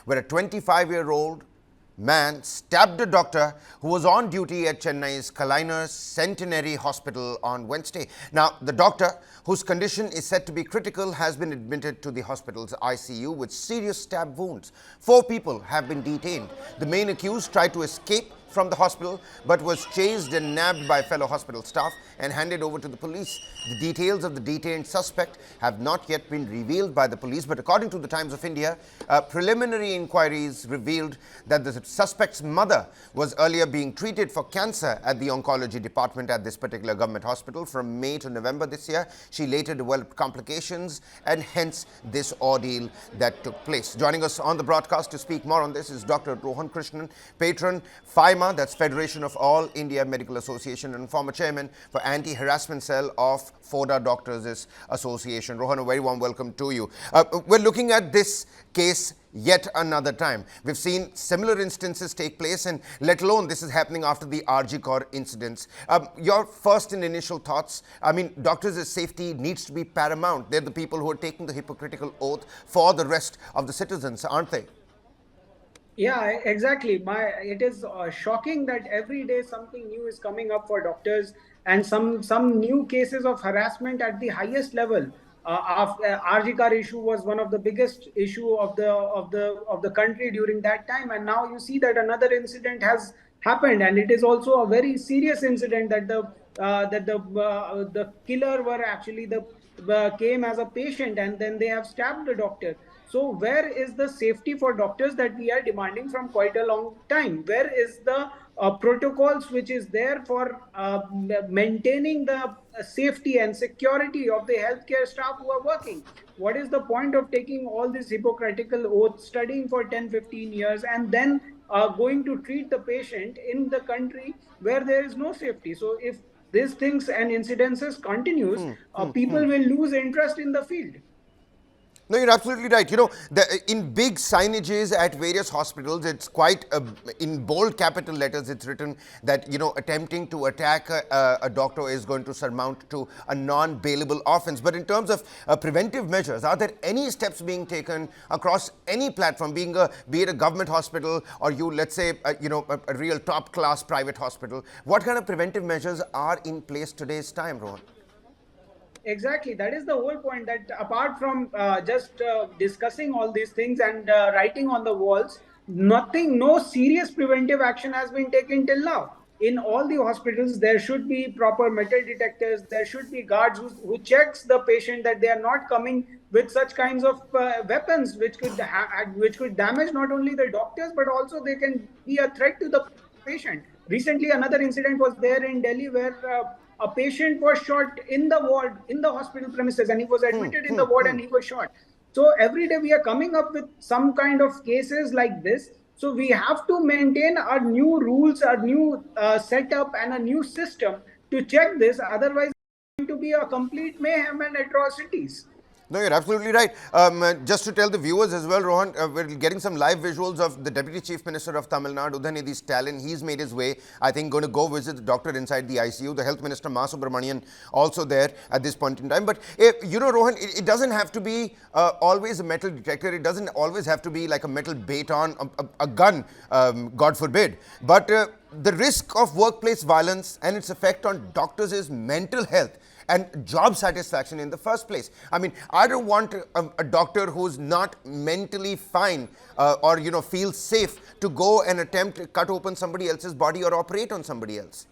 where a 25-year-old man stabbed a doctor who was on duty at Chennai's Kalaignar Centenary Hospital on Wednesday. Now, the doctor, whose condition is said to be critical, has been admitted to the hospital's ICU with serious stab wounds. 4 people have been detained. The main accused tried to escape from the hospital but was chased and nabbed by fellow hospital staff and handed over to the police. The details of the detained suspect have not yet been revealed by the police, but according to the Times of India, preliminary inquiries revealed that the suspect's mother was earlier being treated for cancer at the oncology department at this particular government hospital from May to November this year. She later developed complications and hence this ordeal that took place. Joining us on the broadcast to speak more on this is Dr. Rohan Krishnan, patron, FIMA, that's Federation of All India Medical Association, and former chairman for Anti-Harassment Cell of FODA Doctors Association. Rohan, a very warm welcome to you. We're looking at this case yet another time. We've seen similar instances take place, and let alone this is happening after the RG Kaur incidents. Your first and initial thoughts? I mean, doctors' safety needs to be paramount. They're the people who are taking the hypocritical oath for the rest of the citizens, aren't they? Yeah, exactly. It is shocking that every day something new is coming up for doctors, and some new cases of harassment at the highest level. RG issue was one of the biggest issue of the country during that time, and now you see that another incident has happened, and it is also a very serious incident that the killer were actually came as a patient, and then they have stabbed the doctor. So where is the safety for doctors that we are demanding from quite a long time? Where is the protocols which is there for maintaining the safety and security of the healthcare staff who are working? What is the point of taking all this hypocritical oath, studying for 10-15 years, and then going to treat the patient in the country where there is no safety? So if these things and incidences continues, people will lose interest in the field. No, you're absolutely right. In big signages at various hospitals, it's quite, in bold capital letters, it's written that, attempting to attack a doctor is going to surmount to a non-bailable offense. But in terms of preventive measures, are there any steps being taken across any platform, be it a government hospital or let's say, a real top-class private hospital? What kind of preventive measures are in place today's time, Rohan? Exactly. That is the whole point, that apart from just discussing all these things and writing on the walls, no serious preventive action has been taken till now. In all the hospitals, there should be proper metal detectors. There should be guards who checks the patient that they are not coming with such kinds of weapons, which could damage not only the doctors, but also they can be a threat to the patient. Recently, another incident was there in Delhi where a patient was shot in the ward, in the hospital premises, and he was admitted in the ward and he was shot. So every day we are coming up with some kind of cases like this. So we have to maintain our new rules, our new setup, and a new system to check this. Otherwise, it's going to be a complete mayhem and atrocities. No, you're absolutely right. Just to tell the viewers as well, Rohan, we're getting some live visuals of the Deputy Chief Minister of Tamil Nadu, Udhanidhi Stalin. He's made his way, I think, going to go visit the doctor inside the ICU. The Health Minister, Ma Subramanian, also there at this point in time. But, Rohan, it doesn't have to be always a metal detector. It doesn't always have to be like a metal baton, a gun, God forbid. But the risk of workplace violence and its effect on doctors' mental health and job satisfaction in the first place. I mean, I don't want a doctor who's not mentally fine or, feels safe to go and attempt to cut open somebody else's body or operate on somebody else.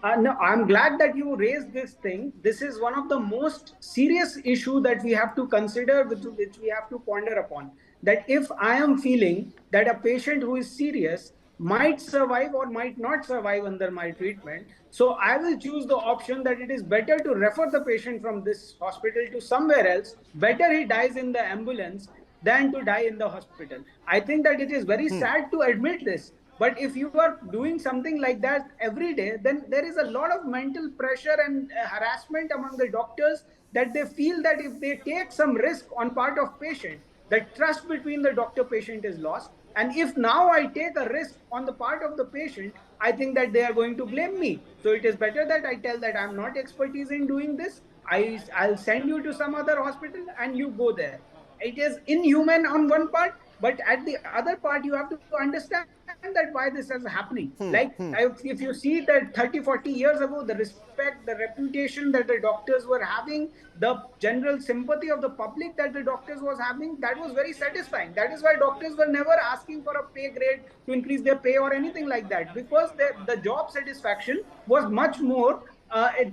No, I'm glad that you raised this thing. This is one of the most serious issue that we have to consider, which we have to ponder upon. That if I am feeling that a patient who is serious might survive or might not survive under my treatment, so I will choose the option that it is better to refer the patient from this hospital to somewhere else. Better he dies in the ambulance than to die in the hospital. I think that it is very sad to admit this. But if you are doing something like that every day, then there is a lot of mental pressure and harassment among the doctors, that they feel that if they take some risk on part of patient, the trust between the doctor-patient is lost. And if now I take a risk on the part of the patient, I think that they are going to blame me. So it is better that I tell that I'm not expertise in doing this. I'll send you to some other hospital and you go there. It is inhuman on one part. But at the other part, you have to understand that why this is happening. Like if you see that 30, 40 years ago, the respect, the reputation that the doctors were having, the general sympathy of the public that the doctors was having, that was very satisfying. That is why doctors were never asking for a pay grade to increase their pay or anything like that, because the job satisfaction was much more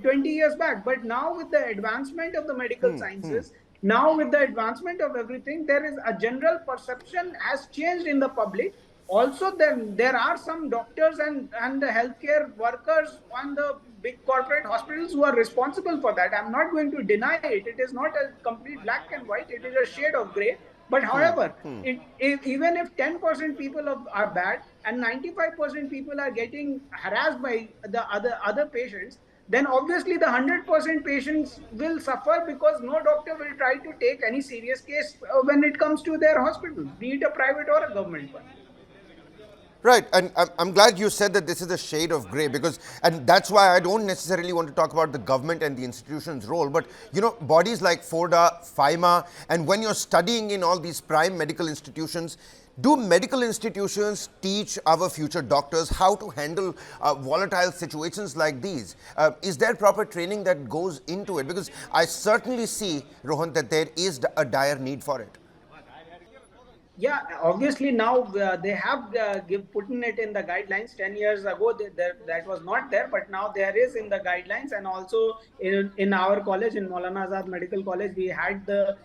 20 years back. But now with the advancement of the medical sciences, now with the advancement of everything, there is a general perception has changed in the public. Also, then there are some doctors and the healthcare workers on the big corporate hospitals who are responsible for that. I'm not going to deny it. It is not a complete black and white, it is a shade of gray. But however, even if 10% people are bad and 95% people are getting harassed by the other patients, then obviously the 100% patients will suffer, because no doctor will try to take any serious case when it comes to their hospital, be it a private or a government one. Right, and I'm glad you said that this is a shade of gray, because, and that's why I don't necessarily want to talk about the government and the institution's role, but bodies like FORDA, FIMA, and when you're studying in all these prime medical institutions, do medical institutions teach our future doctors how to handle volatile situations like these? Is there proper training that goes into it? Because I certainly see, Rohan, that there is a dire need for it. Yeah, obviously now they have put in it in the guidelines. 10 years ago that was not there, but now there is in the guidelines. And also in our college, in Maulana Azad Medical College, we had the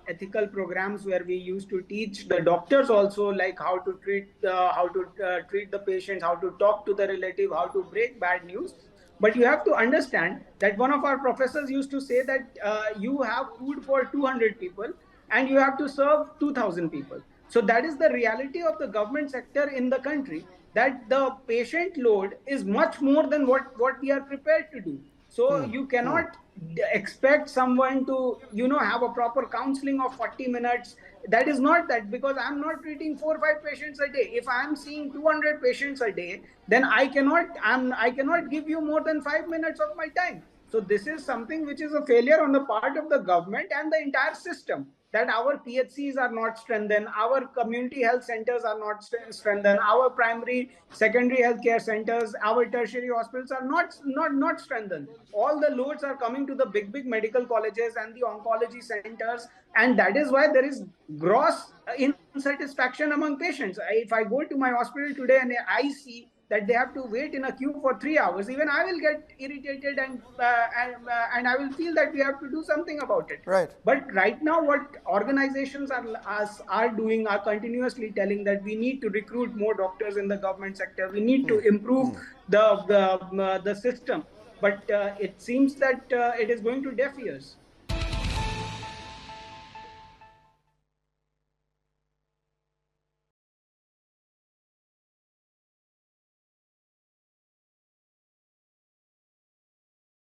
ethical programs where we used to teach the doctors also, like how to treat the patients, how to talk to the relative, how to break bad news. But you have to understand that one of our professors used to say that you have food for 200 people and you have to serve 2000 people. So that is the reality of the government sector in the country, that the patient load is much more than what we are prepared to do. So you cannot expect someone to have a proper counseling of 40 minutes. That is not that, because I'm not treating 4 or 5 patients a day. If I'm seeing 200 patients a day, then I cannot give you more than 5 minutes of my time. So this is something which is a failure on the part of the government and the entire system, that our PHCs are not strengthened, our community health centers are not strengthened, our primary, secondary healthcare centers, our tertiary hospitals are not strengthened. All the loads are coming to the big medical colleges and the oncology centers, and that is why there is gross insatisfaction among patients. If I go to my hospital today and I see that they have to wait in a queue for 3 hours, even I will get irritated, and I will feel that we have to do something about it. Right. But right now, what organizations are doing are continuously telling that we need to recruit more doctors in the government sector. We need to improve the system. But it seems that it is going to deaf ears.